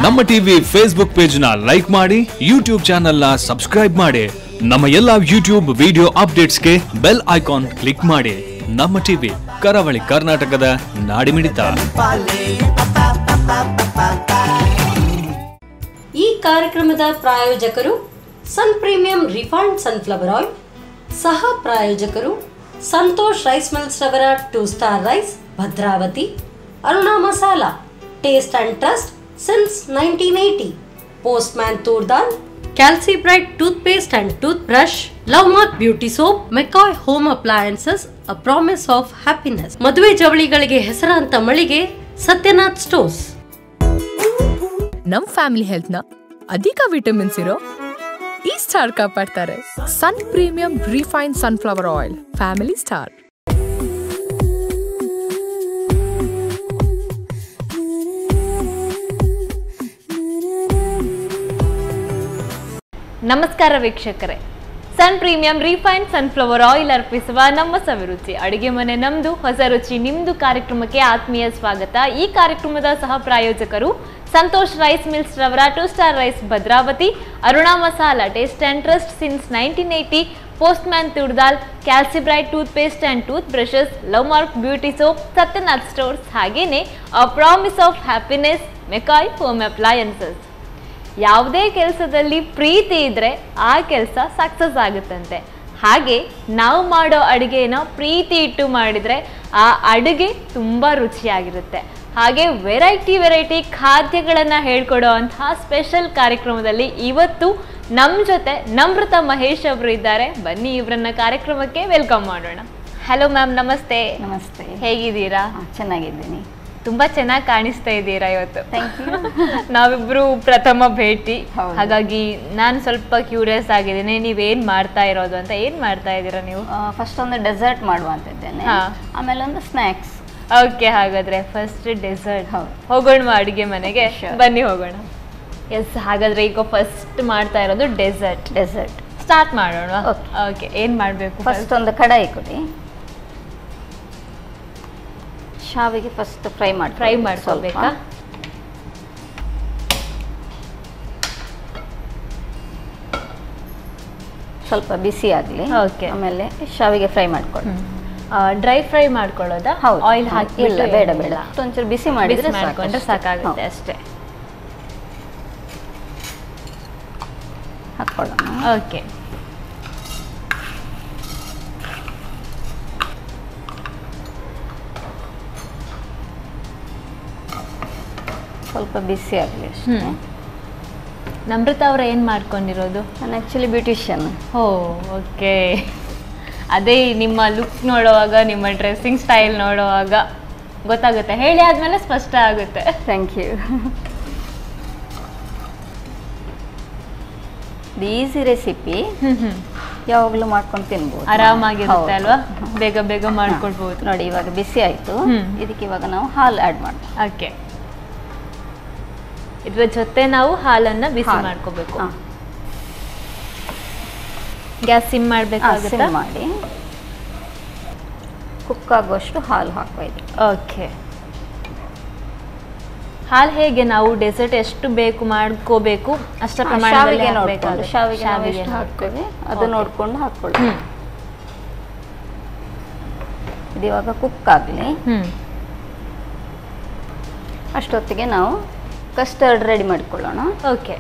ನಮ್ಮ TV Facebook page ನ like ಮಾಡಿ, ಯೂಟ್ಯೂಬ್ ಚಾನೆಲ್ ನ ಸಬ್ಸ್ಕ್ರೈಬ್ ಮಾಡಿ. ನಮ್ಮ ಎಲ್ಲಾ ಯೂಟ್ಯೂಬ್ ವಿಡಿಯೋ ಅಪ್ಡೇಟ್ಸ್ಗೆ ಬೆಲ್ ಐಕಾನ್ ಕ್ಲಿಕ್ ಮಾಡಿ. ನಮ್ಮ ಟಿವಿ ಕರಾವಳಿ ಕರ್ನಾಟಕದ ನಾಡಿಮಿಡಿತ. ಈ ಕಾರ್ಯಕ್ರಮದ ಪ್ರಾಯೋಜಕರು Sun Premium refined sunflower oil, ಸಹ ಪ್ರಾಯೋಜಕರು ಸಂತೋಷ್ ರೈಸ್ ಮಿಲ್ಸ್ ರವರ 2 star rice Bhadravati, Aruna masala taste and trust since 1980, Postman toor dal, Calcibright toothpaste and tooth brush, Love Mark beauty soap, McCoy home appliances, a promise of happiness. ಮದುವೆ ಜವಳಿಗಳಿಗೆ ಹೆಸರಾಂತ ಮಳಿಗೆ ಸತ್ಯನಾಥ್ ಸ್ಟೋರ್ಸ್. ನಮ್ family health ನ ಅಧಿಕ ವಿಟಮಿನ್ಸ್ ಇರೋ ಈ ಸ್ಟಾರ್ ಕಾಪಾಡ್ತಾರೆ. Sun Premium refined sunflower oil, family star. ನಮಸ್ಕಾರ ವೀಕ್ಷಕರೇ, Sun Premium refined sunflower oil ಅರ್ಪಿಸುವ ನಮ್ಮ ಸವಿರುಚಿ ಅಡುಗೆ ಮನೆ ನಮ್ದು, ಹೊಸ ರುಚಿ ನಿಮ್ದು ಕಾರ್ಯಕ್ರಮಕ್ಕೆ ಆತ್ಮೀಯ ಸ್ವಾಗತ. ಈ ಕಾರ್ಯಕ್ರಮದ ಸಹ ಪ್ರಾಯೋಜಕರು ಸಂತೋಷ್ ರೈಸ್ ಮಿಲ್ಸ್ ರವರ 2 star rice Bhadravati, Aruna masala taste and trust since 1980, Postman toor dal, Calcibright toothpaste and tooth brushes, Love Mark beauty soap, Satyanath stores, ಹಾಗೇನೆ a promise of happiness, McCoy home appliances. ಯಾವುದೇ ಕೆಲಸದಲ್ಲಿ ಪ್ರೀತಿ ಇದ್ರೆ ಆ ಕೆಲಸ ಸಕ್ಸಸ್ ಆಗುತ್ತಂತೆ. ಹಾಗೆ ನಾವು ಮಾಡೋ ಅಡುಗೆನ ಪ್ರೀತಿ ಇಟ್ಟು ಮಾಡಿದರೆ ಆ ಅಡುಗೆ ತುಂಬ ರುಚಿಯಾಗಿರುತ್ತೆ. ಹಾಗೆ ವೆರೈಟಿ ಖಾದ್ಯಗಳನ್ನು ಹೇಳ್ಕೊಡೋ ಅಂತಹ ಸ್ಪೆಷಲ್ ಕಾರ್ಯಕ್ರಮದಲ್ಲಿ ಇವತ್ತು ನಮ್ಮ ಜೊತೆ ನಮ್ರತಾ ಮಹೇಶ್ ಅವರು ಇದ್ದಾರೆ. ಬನ್ನಿ ಇವರನ್ನ ಕಾರ್ಯಕ್ರಮಕ್ಕೆ ವೆಲ್ಕಮ್ ಮಾಡೋಣ. ಹಲೋ ಮ್ಯಾಮ್, ನಮಸ್ತೆ. ನಮಸ್ತೆ, ಹೇಗಿದ್ದೀರಾ? ಚೆನ್ನಾಗಿದ್ದೀನಿ. ತುಂಬಾ ಚೆನ್ನಾಗಿ ಕಾಣಿಸ್ತಾ ಇದ್ದೀರಾ ಇವತ್ತು. Thank you. ನಾವಿಬ್ರು ಪ್ರಥಮ ಭೇಟಿ, ಹಾಗಾಗಿ ನಾನು ಸ್ವಲ್ಪ ಕ್ಯೂರಿಯಸ್ ಆಗಿದ್ದೀನಿ, ನೀವೇನ್ ಮಾಡ್ತಾ ಇರೋದು ಅಂತ. ಏನ್ ಮಾಡ್ತಾ ಇದ್ದೀರಾ ನೀವು? ಫಸ್ಟ್ ಒಂದು ಡೆಸರ್ಟ್ ಮಾಡುವಂತಿದ್ದೇನೆ, ಆಮೇಲೆ ಒಂದು ಸ್ನ್ಯಾಕ್ಸ್. ಓಕೆ, ಹಾಗಾದ್ರೆ ಫಸ್ಟ್ ಡೆಸರ್ಟ್ ಹೋಗೋಣ ಅಡುಗೆ ಮನೆಗೆ. ಬನ್ನಿ ಹೋಗೋಣ. ಎಸ್, ಹಾಗಾದ್ರೆ ಈಗ ಫಸ್ಟ್ ಮಾಡ್ತಾ ಇರೋದು ಡೆಸರ್ಟ್ ಸ್ಟಾರ್ಟ್ ಮಾಡೋಣ. ಓಕೆ, ಏನ್ ಮಾಡ್ಬೇಕು? ಫಸ್ಟ್ ಒಂದು ಕಡಾಯಿ ಕೊಡಿ. ಶಾವಿಗೆ ಫಸ್ಟ್ ಫ್ರೈ ಮಾಡ್ಕೊಳ್ಬೇಕಾ? ಸ್ವಲ್ಪ ಬಿಸಿ ಆಗಲಿ, ಆಮೇಲೆ ಶಾವಿಗೆ ಫ್ರೈ ಮಾಡ್ಕೊಳ್ಳಿ. ಡ್ರೈ ಫ್ರೈ ಮಾಡ್ಕೊಳ್ಳೋದಾ? ಆಯಿಲ್ ಹಾಕಿ? ಇಲ್ಲ, ಬೇಡ. ಒಂಚೂರು ಬಿಸಿ ಮಾಡಿದ್ರೆ ಸಾಕಾಗುತ್ತೆ ಅಷ್ಟೇ. ಹಾಕೊಳ್ಳೋಣ. ಓಕೆ, ಸ್ವಲ್ಪ ಬಿಸಿ ಆಗಲಿ ಅಷ್ಟೇ. ನಮ್ರತಾ ಅವ್ರ ಏನ್ ಮಾಡ್ಕೊಂಡಿರೋದು? ನಾನು ಆ್ಯಕ್ಚುಲಿ ಬ್ಯೂಟಿಷಿಯನ್. ಓಕೆ, ಅದೇ ನಿಮ್ಮ ಲುಕ್ ನೋಡುವಾಗ, ನಿಮ್ಮ ಡ್ರೆಸ್ಸಿಂಗ್ ಸ್ಟೈಲ್ ನೋಡುವಾಗ ಗೊತ್ತಾಗುತ್ತೆ. ಹೇಳಿ ಆದ್ಮೇಲೆ ಸ್ಪಷ್ಟ ಆಗುತ್ತೆ. Thank you. ಈಸಿ ರೆಸಿಪಿ, ಯಾವಾಗಲೂ ಮಾಡ್ಕೊಂಡು ತಿನ್ಬೋದು, ಆರಾಮಾಗಿರುತ್ತೆ ಅಲ್ವಾ? ಬೇಗ ಮಾಡ್ಕೊಳ್ಬಹುದು. ನೋಡಿ, ಇವಾಗ ಬಿಸಿ ಆಯ್ತು. ಇದಕ್ಕೆ ಇವಾಗ ನಾವು ಹಾಲು ಆ್ಯಡ್ ಮಾಡ್ತೀವಿ. ಓಕೆ, ಇದ್ರ ಜೊತೆ ನಾವು ಹಾಲನ್ನ ಬಿಸಿ ಮಾಡ್ಕೋಬೇಕು. ಗ್ಯಾಸ್ ಸಿಮ್ ಮಾಡಬೇಕಾಗುತ್ತೆ. ಮಾಡಿ ಕುಕ್ ಆಗುವಷ್ಟು ಹಾಲು ಹಾಕಬೇಕು. ಓಕೆ, ಹಾಲು ಹೇಗೆ ನಾವು ಡೆಸರ್ಟ್ ಎಷ್ಟು ಬೇಕು ಮಾಡ್ಕೋಬೇಕು ಅಷ್ಟ ಪ್ರಮಾಣದಲ್ಲಿ ಹಾಕಬೇಕಾಗುತ್ತೆ. ಶಾವಿಗೆ ಹಾಕ್ತೇವೆ, ಅದು ನೋಡ್ಕೊಂಡು ಹಾಕೊಳ್ಳಿ. ಇದು ಇವಾಗ ಕುಕ್ ಆಗಲಿ. ಅಷ್ಟೊತ್ತಿಗೆ ನಾವು ಕಸ್ಟರ್ಡ್ ರೆಡಿ ಮಾಡ್ಕೊಳ್ಳೋಣ. ಓಕೆ,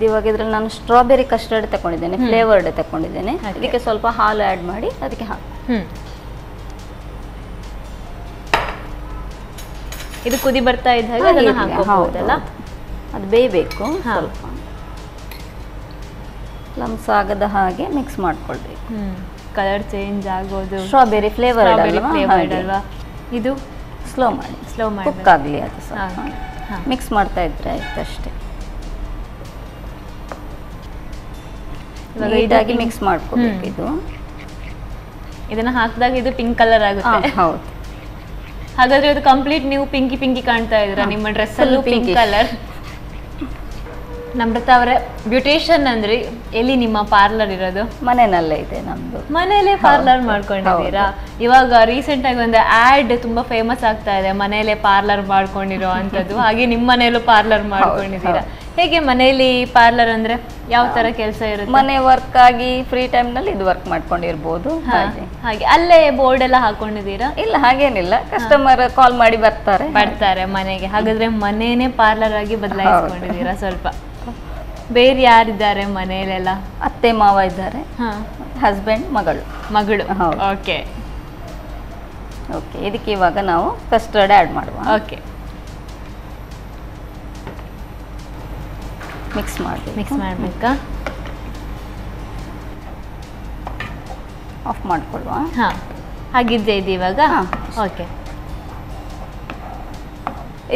ಇವಾಗ ಇದ್ರಲ್ಲಿ ನಾನು ಸ್ಟ್ರಾಬೆರಿ ಕಸ್ಟರ್ಡ್ ತಗೊಂಡಿದ್ದೇನೆ, ಫ್ಲೇವರ್ಡ್ ತಗೊಂಡಿದ್ದೇನೆ. ಇದಕ್ಕೆ ಸ್ವಲ್ಪ ಹಾಲು ಆ್ಯಡ್ ಮಾಡಿ ಅದಕ್ಕೆ ಹಾಕಿ. ಇದು ಕುದಿ ಬರ್ತಾ ಇದ್ದಾಗ ಅದನ್ನ ಹಾಕೋಬಹುದಲ್ಲ? ಅದು ಬೇಯಬೇಕು. ಸ್ವಲ್ಪ ಲಮ್ಸ್ ಆಗದ ಹಾಗೆ ಮಿಕ್ಸ್ ಮಾಡ್ಕೊಳ್ಬೇಕು. ಕಲರ್ ಚೇಂಜ್ ಆಗೋದು. ಸ್ಟ್ರಾಬೆರಿ ಫ್ಲೇವರ್ಡ್ ಅಲ್ವಾ? ಇದು ಸ್ಲೋ ಮಾಡಿ ಕುಕ್ ಆಗಲಿ. ಅದು ಸ್ವಲ್ಪ ಮಿಕ್ಸ್ ಮಾಡ್ತಾ ಇದ್ರೆ ಆಯ್ತು ಅಷ್ಟೇ. ನೀಟಾಗಿ ಮಿಕ್ಸ್ ಮಾಡ್ಕೋಬೇಕು. ಇದನ್ನ ಹಾಕಿದಾಗ ಇದು ಪಿಂಕ್ ಕಲರ್ ಆಗುತ್ತೆ. ಹೌದು. ಹಾಗಾದ್ರೆ ಇದು ಕಂಪ್ಲೀಟ್ ನೀವು ಪಿಂಕಿ ಕಾಣ್ತಾ ಇದ್ದೀರಾ. ನಿಮ್ಮ ಡ್ರೆಸ್ ಅಲ್ಲೂ ಪಿಂಕ್ ಕಲರ್. ನಮ್ರತ ಅವರೇ, ಬ್ಯೂಟಿಷಿಯನ್ ಅಂದ್ರೆ ಎಲ್ಲಿ ನಿಮ್ಮ ಪಾರ್ಲರ್ ಇರೋದು? ಮನೆಯಲ್ಲೇ ಇದೆ ನಮ್ದು. ಮನೆಯಲ್ಲೇ ಪಾರ್ಲರ್ ಮಾಡ್ಕೊಂಡಿದ್ದೀರಾ? ಇವಾಗ ರೀಸೆಂಟ್ ಆಗಿ ಒಂದು ಆಡ್ ತುಂಬಾ ಫೇಮಸ್ ಆಗ್ತಾ ಇದೆ, ಮನೆಯಲ್ಲೇ ಪಾರ್ಲರ್ ಮಾಡ್ಕೊಂಡಿರೋ ಅಂತದ್ದು. ಹಾಗೆ ನಿಮ್ಮ ಮನೆಯಲ್ಲೂ ಪಾರ್ಲರ್ ಮಾಡ್ಕೊಂಡಿದ್ದೀರಾ. ಹೇಗೆ ಮನೆಯಲ್ಲಿ ಪಾರ್ಲರ್ ಅಂದ್ರೆ ಯಾವ ತರ ಕೆಲಸ ಇರುತ್ತೆ? ಮನೆ ವರ್ಕ್ ಆಗಿ ಫ್ರೀ ಟೈಮ್ ನಲ್ಲಿ ಇದು ವರ್ಕ್ ಮಾಡ್ಕೊಂಡಿರ್ಬೋದು. ಹಾಗೆ ಅಲ್ಲೇ ಬೋರ್ಡ್ ಎಲ್ಲ ಹಾಕೊಂಡಿದ್ದೀರಾ? ಇಲ್ಲ, ಹಾಗೇನಿಲ್ಲ. ಕಸ್ಟಮರ್ ಕಾಲ್ ಮಾಡಿ ಬರ್ತಾರೆ ಮನೆಗೆ. ಹಾಗಾದ್ರೆ ಮನೇನೆ ಪಾರ್ಲರ್ ಆಗಿ ಬದಲಾಯಿಸ್ಕೊಂಡಿದ್ದೀರಾ ಸ್ವಲ್ಪ. ಬೇರೆ ಯಾರಿದ್ದಾರೆ ಮನೆಯಲ್ಲೆಲ್ಲ? ಅತ್ತೆ ಮಾವ ಇದ್ದಾರೆ, ಹಸ್ಬೆಂಡ್, ಮಗಳು. Okay okay. ಇದಕ್ಕೆ ಇವಾಗ ನಾವು ಕಸ್ಟರ್ಡ್ ಆ್ಯಡ್ ಮಾಡುವ. ಓಕೆ, ಮಿಕ್ಸ್ ಮಾಡಬೇಕಾ? ಆಫ್ ಮಾಡ್ಕೊಳ್ಳುವ. ಹಾಗಿದ್ದೆ ಇದು ಇವಾಗ. ಓಕೆ,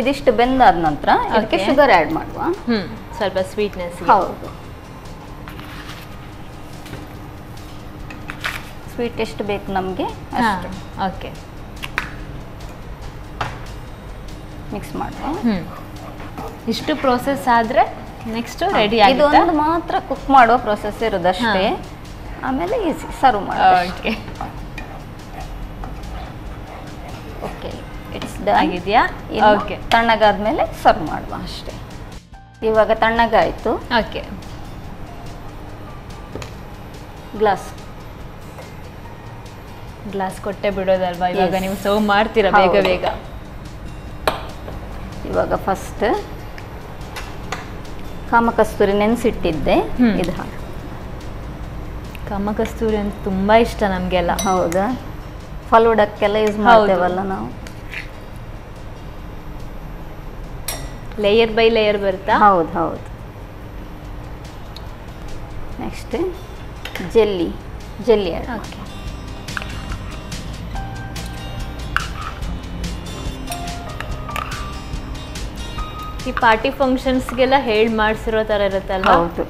ಇದಿಷ್ಟು ಬೆಂದಾದ ನಂತರ ಇದಕ್ಕೆ ಶುಗರ್ ಆ್ಯಡ್ ಮಾಡುವ. ಸ್ವಲ್ಪ ಸ್ವೀಟ್ನೆಸ್. ಹೌದು, ಸ್ವೀಟ್ ಎಷ್ಟು ಬೇಕು ನಮಗೆ ಅಷ್ಟು. ಓಕೆ, ಮಿಕ್ಸ್ ಮಾಡುವ. ಇಷ್ಟು ಪ್ರೋಸೆಸ್ ಆದ್ರೆ ನೆಕ್ಸ್ಟ್ ರೆಡಿ ಆಗಿದೆ. ಇದೊಂದು ಮಾತ್ರ ಕುಕ್ ಮಾಡುವ ಪ್ರೋಸೆಸ್ ಇರೋದಷ್ಟೇ. ಆಮೇಲೆ ಈಸಿ ಸರ್ವ್ ಮಾಡೋದು. Okay okay, it's done. ಆಗಿದೆಯಾ? ಓಕೆ, ತಣ್ಣಗಾದ್ಮೇಲೆ ಸರ್ವ್ ಮಾಡುವ ಅಷ್ಟೇ. ಇವಾಗ ತಣ್ಣಗಾಯ್ತು. ಓಕೆ, ಗ್ಲಾಸ್ ಕೊಟ್ಟೆ ಬಿಡೋದಲ್ವಾ ಇವಾಗ? ನೀವು ಸರ್ವ್ ಮಾಡ್ತೀರಾ ಬೇಗ? ಇವಾಗ ಫಸ್ಟ್ ಕಾಮಕಸ್ತೂರಿ ನೆನೆಸಿಟ್ಟಿದ್ದೆ, ಇದು ಹಾಕಿ. ಕಾಮಕಸ್ತೂರಿ ಅಂತ ತುಂಬಾ ಇಷ್ಟ ನಮಗೆಲ್ಲ. ಹೌದಾ? ಫಲೂಡಕ್ಕೆಲ್ಲ ಯೂಸ್ ಮಾಡ್ತೇವಲ್ಲ ನಾವು. ಲೇಯರ್ ಬೈ ಲೇಯರ್ ಬರುತ್ತಾ? ಹೌದು. Next jelly add. ಓಕೆ, ಈ ಪಾರ್ಟಿ ಫಂಕ್ಷನ್ಸ್ಗೆಲ್ಲ ಹೇಳಿ ಮಾಡಿಸಿರೋ ಥರ ಇರುತ್ತಲ್ಲ? ಹೌದು.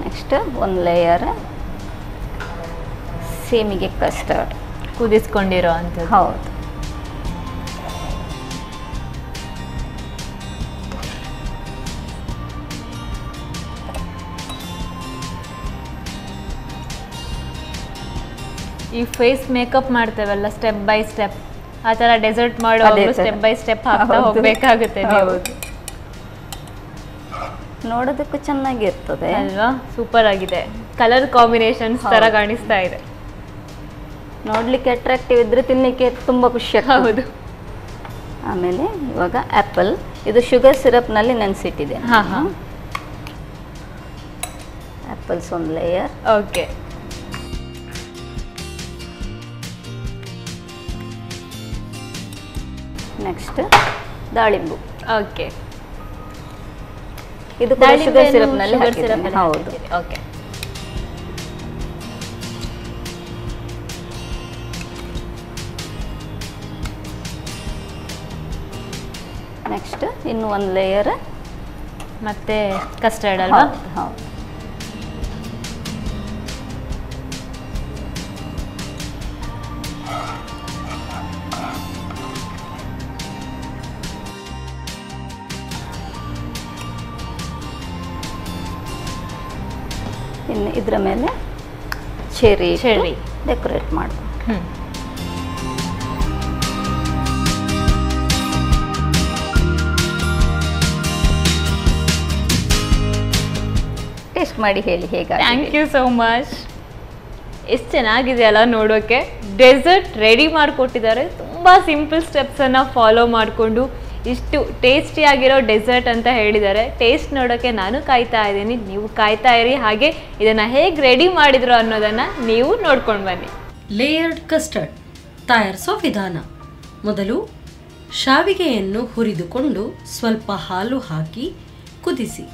ನೆಕ್ಸ್ಟ್ ಒಂದು ಲೇಯರ್ ಸೇಮಿಗೆ ಕಸ್ಟರ್ಡ್ ಕುದಿಸ್ಕೊಂಡಿರೋ ಅಂಥದ್ದು. ಹೌದು. ಈ ಫೇಸ್ ಮೇಕಪ್ ಮಾಡ್ತೇವಲ್ಲ ಸ್ಟೆಪ್ ಬೈ ಸ್ಟೆಪ್, ಆ ಥರ ಡೆಸರ್ಟ್ ಮಾಡೋ ಸ್ಟೆಪ್ ಬೈ ಸ್ಟೆಪ್ ಹಾಕ್ತಾ ಹೋಗ್ಬೇಕಾಗುತ್ತೆ. ನೋಡೋದಕ್ಕೂ ಚೆನ್ನಾಗಿರ್ತದೆ ಅಲ್ವಾ? ಸೂಪರ್ ಆಗಿದೆ. ಕಲರ್ ಕಾಂಬಿನೇಷನ್ಸ್ ತರ ಕಾಣಿಸ್ತಾ ಇದೆ. ನೋಡ್ಲಿಕ್ಕೆ ಅಟ್ರಾಕ್ಟಿವ್ ಇದ್ರೆ ತಿನ್ನಲಿಕ್ಕೆ ತುಂಬಾ ಖುಷಿ ಆಗ್ತದೆ. ಹೌದು. ಆಮೇಲೆ ಇವಾಗ ಆಪಲ್, ಇದು ಶುಗರ್ ಸಿರಪ್ ನಲ್ಲಿ ನೆನೆಸಿಟ್ಟಿದೆ. ಆಪಲ್ಸ್ ಒಂದು ಲೇಯರ್. ಓಕೆ, ನೆಕ್ಸ್ಟ್ ದಾಳಿಂಬು. ಓಕೆ, ಇದು ಕೂಡ ಶುಗರ್ ಸಿರಪ್ ನಲ್ಲಿ ಹಾಕಿದ್ದೇನೆ. ಹೌದು. ಓಕೆ, ನೆಕ್ಸ್ಟ್ ಇನ್ನು ಒಂದು ಲೇಯರ್ ಮತ್ತೆ ಕಸ್ಟರ್ಡ್ ಅಲ್ವಾ? ಹೌದು. ಇನ್ನು ಇದರ ಮೇಲೆ ಚೆರಿ ಡೆಕೋರೇಟ್ ಮಾಡುವ. ಟೇಸ್ಟ್ ಮಾಡಿ ಹೇಳಿ ಹೇಗೆ. Thank you so much. ಎಷ್ಟು ಚೆನ್ನಾಗಿದೆ ಅಲ್ಲ ನೋಡೋಕೆ. ಡೆಸರ್ಟ್ ರೆಡಿ ಮಾಡಿಕೊಟ್ಟಿದ್ದಾರೆ. ತುಂಬ ಸಿಂಪಲ್ ಸ್ಟೆಪ್ಸನ್ನು ಫಾಲೋ ಮಾಡಿಕೊಂಡು ಇಷ್ಟು ಟೇಸ್ಟಿಯಾಗಿರೋ ಡೆಸರ್ಟ್ ಅಂತ ಹೇಳಿದ್ದಾರೆ. ಟೇಸ್ಟ್ ನೋಡೋಕ್ಕೆ ನಾನು ಕಾಯ್ತಾ ಇದ್ದೀನಿ, ನೀವು ಕಾಯ್ತಾ ಇರಿ. ಹಾಗೆ ಇದನ್ನು ಹೇಗೆ ರೆಡಿ ಮಾಡಿದ್ರು ಅನ್ನೋದನ್ನು ನೀವು ನೋಡ್ಕೊಂಡು ಬನ್ನಿ. ಲೇಯರ್ಡ್ ಕಸ್ಟರ್ಡ್ ತಯಾರಿಸೋ ವಿಧಾನ. ಮೊದಲು ಶಾವಿಗೆಯನ್ನು ಹುರಿದುಕೊಂಡು ಸ್ವಲ್ಪ ಹಾಲು ಹಾಕಿ ಕುದಿಸಿ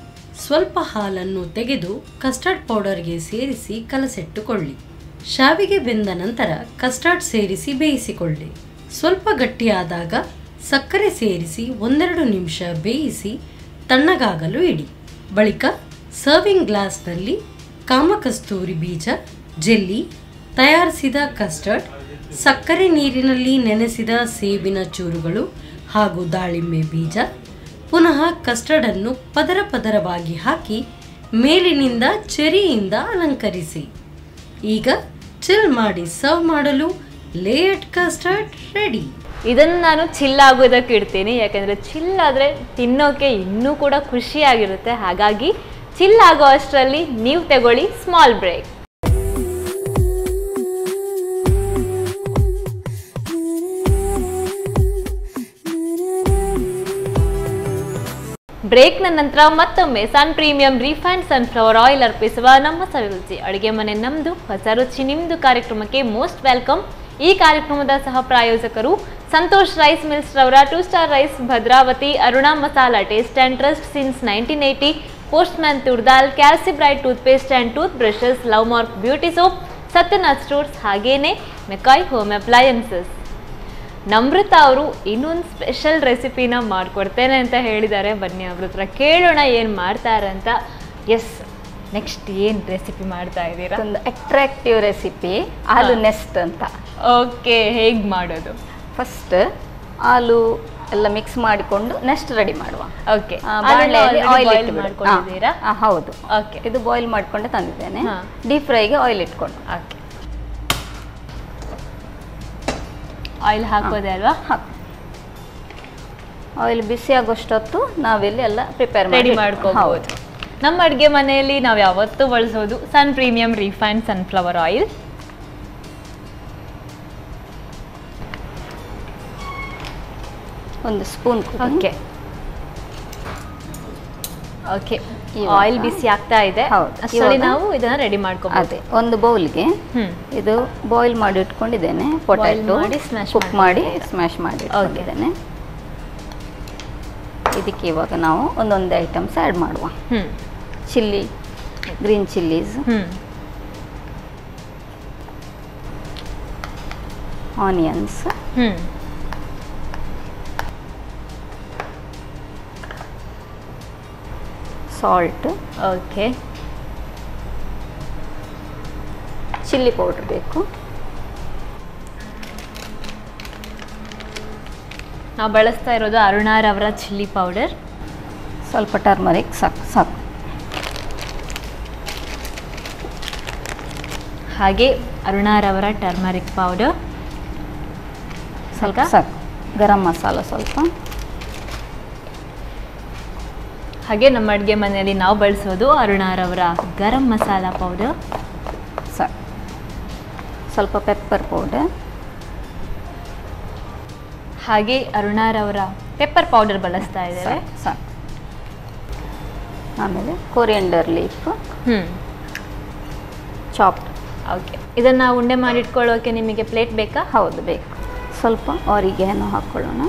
ಸ್ವಲ್ಪ ಹಾಲನ್ನು ತೆಗೆದು ಕಸ್ಟರ್ಡ್ ಪೌಡರ್ಗೆ ಸೇರಿಸಿ ಕಲಸೆಟ್ಟುಕೊಳ್ಳಿ. ಶಾವಿಗೆ ಬೆಂದ ನಂತರ ಕಸ್ಟರ್ಡ್ ಸೇರಿಸಿ ಬೇಯಿಸಿಕೊಳ್ಳಿ. ಸ್ವಲ್ಪ ಗಟ್ಟಿಯಾದಾಗ ಸಕ್ಕರೆ ಸೇರಿಸಿ 1-2 ನಿಮಿಷ ಬೇಯಿಸಿ ತಣ್ಣಗಾಗಲು ಇಡಿ. ಬಳಿಕ ಸರ್ವಿಂಗ್ ಗ್ಲಾಸ್ನಲ್ಲಿ ಕಾಮಕಸ್ತೂರಿ ಬೀಜ, ಜೆಲ್ಲಿ, ತಯಾರಿಸಿದ ಕಸ್ಟರ್ಡ್, ಸಕ್ಕರೆ ನೀರಿನಲ್ಲಿ ನೆನೆಸಿದ ಸೇಬಿನ ಚೂರುಗಳು ಹಾಗೂ ದಾಳಿಂಬೆ ಬೀಜ, ಪುನಃ ಕಸ್ಟರ್ಡನ್ನು ಪದರ ಪದರವಾಗಿ ಹಾಕಿ ಮೇಲಿನಿಂದ ಚೆರಿಯಿಂದ ಅಲಂಕರಿಸಿ. ಈಗ ಚಿಲ್ ಮಾಡಿ ಸರ್ವ್ ಮಾಡಲು ಲೇಯರ್ಡ್ ಕಸ್ಟರ್ಡ್ ರೆಡಿ. ಇದನ್ನು ನಾನು ಚಿಲ್ ಆಗೋದಕ್ಕೆ ಇಡ್ತೀನಿ, ಯಾಕಂದರೆ ಚಿಲ್ ಆದರೆ ತಿನ್ನೋಕೆ ಇನ್ನೂ ಕೂಡ ಖುಷಿಯಾಗಿರುತ್ತೆ. ಹಾಗಾಗಿ ಚಿಲ್ ಆಗೋ ಅಷ್ಟರಲ್ಲಿ ನೀವು ತಗೊಳ್ಳಿ ಸ್ಮಾಲ್ ಬ್ರೇಕ್. ಬ್ರೇಕ್ನ ನಂತರ ಮತ್ತೊಮ್ಮೆ ಸನ್ ಪ್ರೀಮಿಯಂ ರಿಫೈನ್ಡ್ ಸನ್ಫ್ಲವರ್ ಆಯಿಲ್ ಅರ್ಪಿಸುವ ನಮ್ಮ ಸವಿರುಚಿ ಅಡುಗೆ ಮನೆ ನಮ್ಮದು, ಹೊಸ ರುಚಿ ನಿಮ್ಮದು ಕಾರ್ಯಕ್ರಮಕ್ಕೆ ಮೋಸ್ಟ್ ವೆಲ್ಕಮ್. ಈ ಕಾರ್ಯಕ್ರಮದ ಸಹ ಪ್ರಾಯೋಜಕರು ಸಂತೋಷ್ ರೈಸ್ ಮಿಲ್ಸ್ ರವರ 2 star rice, Bhadravati, Aruna masala taste and trust since 1980, Postman toor dal, Calcibright toothpaste and tooth brushes, Love Mark beauty soap, Satyanath stores, ಹಾಗೇನೆ ಮೆಕಾಯ್ ಹೋಮ್ ಅಪ್ಲಯನ್ಸಸ್. ನಮ್ರತ ಅವರು ಇನ್ನೊಂದು ಸ್ಪೆಷಲ್ ರೆಸಿಪಿನ ಮಾಡಿಕೊಡ್ತೇನೆ ಅಂತ ಹೇಳಿದ್ದಾರೆ. ಬನ್ನಿ ಅವ್ರ ಹತ್ರ ಕೇಳೋಣ ಏನು ಮಾಡ್ತಾರೆ ಅಂತ. ಎಸ್, ನೆಕ್ಸ್ಟ್ ಏನು ರೆಸಿಪಿ ಮಾಡ್ತಾ ಇದ್ದೀರಾ? ಒಂದು ಅಟ್ರಾಕ್ಟಿವ್ ರೆಸಿಪಿ, ಆಲೂ ನೆಸ್ಟ್ ಅಂತ. ಓಕೆ, ಹೇಗೆ ಮಾಡೋದು? ಫಸ್ಟ್ ಆಲೂ ಎಲ್ಲ ಮಿಕ್ಸ್ ಮಾಡಿಕೊಂಡು ನೆಸ್ಟ್ ರೆಡಿ ಮಾಡುವ. ಓಕೆ, ಆಯಿಲ್ ಮಾಡ್ಕೊಂಡಿದ್ದೀರಾ? ಹೌದು. ಓಕೆ, ಇದು ಬಾಯ್ಲ್ ಮಾಡ್ಕೊಂಡೆ ತಂದಿದ್ದೇನೆ. ಡೀಪ್ ಫ್ರೈಗೆ ಆಯಿಲ್ ಇಟ್ಕೊಂಡು. ಓಕೆ, ಆಯಿಲ್ ಹಾಕೋದೆ ಅಲ್ವಾ? ಆಯಿಲ್ ಬಿಸಿ ಆಗೋಷ್ಟೊತ್ತು ನಾವಿಲ್ಲಿ ಎಲ್ಲ ಪ್ರಿಪೇರ್ ರೆಡಿ ಮಾಡ್ಕೋಬಹುದು. ನಮ್ಮ ಅಡುಗೆ ಮನೆಯಲ್ಲಿ ನಾವು ಯಾವತ್ತೂ ಬಳಸೋದು ಸನ್ ಪ್ರೀಮಿಯಂ ರಿಫೈನ್ಡ್ ಸನ್ಫ್ಲವರ್ ಆಯಿಲ್. ಒಂದು ಸ್ಪೂನ್. ಓಕೆ ಓಕೆ, ಆಯಿಲ್ ಬಿಸಿ ಆಗ್ತಾ ಇದೆ. ಅಷ್ಟರಲ್ಲಿ ನಾವು ಇದನ್ನ ರೆಡಿ ಮಾಡ್ಕೋಬಹುದು. ಒಂದು ಬೌಲ್ಗೆ ಇದು ಬಾಯ್ಲ್ ಮಾಡಿ ಇಟ್ಕೊಂಡಿದ್ದೇನೆ. ಪೊಟ್ಯಾಟೊ ಕುಕ್ ಮಾಡಿ ಸ್ಮ್ಯಾಶ್ ಮಾಡಿ ಇಟ್ಕೊಂಡಿದ್ದೇನೆ. ಇದಕ್ಕೆ ಇವಾಗ ನಾವು ಒಂದೊಂದು ಐಟಮ್ಸ್ ಆ್ಯಡ್ ಮಾಡುವ. Chilli, green chillies, onions, salt, okay, chilli powder ಬೇಕು. ನಾವು ಬಳಸ್ತಾ ಇರೋದು ಅರುಣಾರವರ ಚಿಲ್ಲಿ ಪೌಡರ್. ಸ್ವಲ್ಪ ಟರ್ಮರಿಕ್ ಸಾಕು. ಹಾಗೆ ಅರುಣಾರವರ ಟರ್ಮರಿಕ್ ಪೌಡರ್ ಸ್ವಲ್ಪ ಸಾಕು. ಗರಂ ಮಸಾಲ ಸ್ವಲ್ಪ. ಹಾಗೆ ನಮ್ಮ ಅಡುಗೆ ಮನೆಯಲ್ಲಿ ನಾವು ಬಳಸೋದು ಅರುಣಾರವರ ಗರಂ ಮಸಾಲ ಪೌಡರ್. ಸಾಕು. ಸ್ವಲ್ಪ ಪೆಪ್ಪರ್ ಪೌಡರ್. ಹಾಗೆ ಅರುಣಾರವರ ಪೆಪ್ಪರ್ ಪೌಡರ್ ಬಳಸ್ತಾ ಇದ್ದೇವೆ. ಸಾಕು. ಆಮೇಲೆ ಕೊರಿಯಂಡರ್ ಲೀಫ್ ಚಾಪ್ಡ್. ಓಕೆ, ಇದನ್ನು ಉಂಡೆ ಮಾಡಿಟ್ಕೊಳ್ಳೋಕೆ ನಿಮಗೆ ಪ್ಲೇಟ್ ಬೇಕಾ? ಹೌದು, ಬೇಕು. ಸ್ವಲ್ಪ ಆರಿಗ್ಯಾನೋ ಹಾಕ್ಕೊಳ್ಳೋಣ.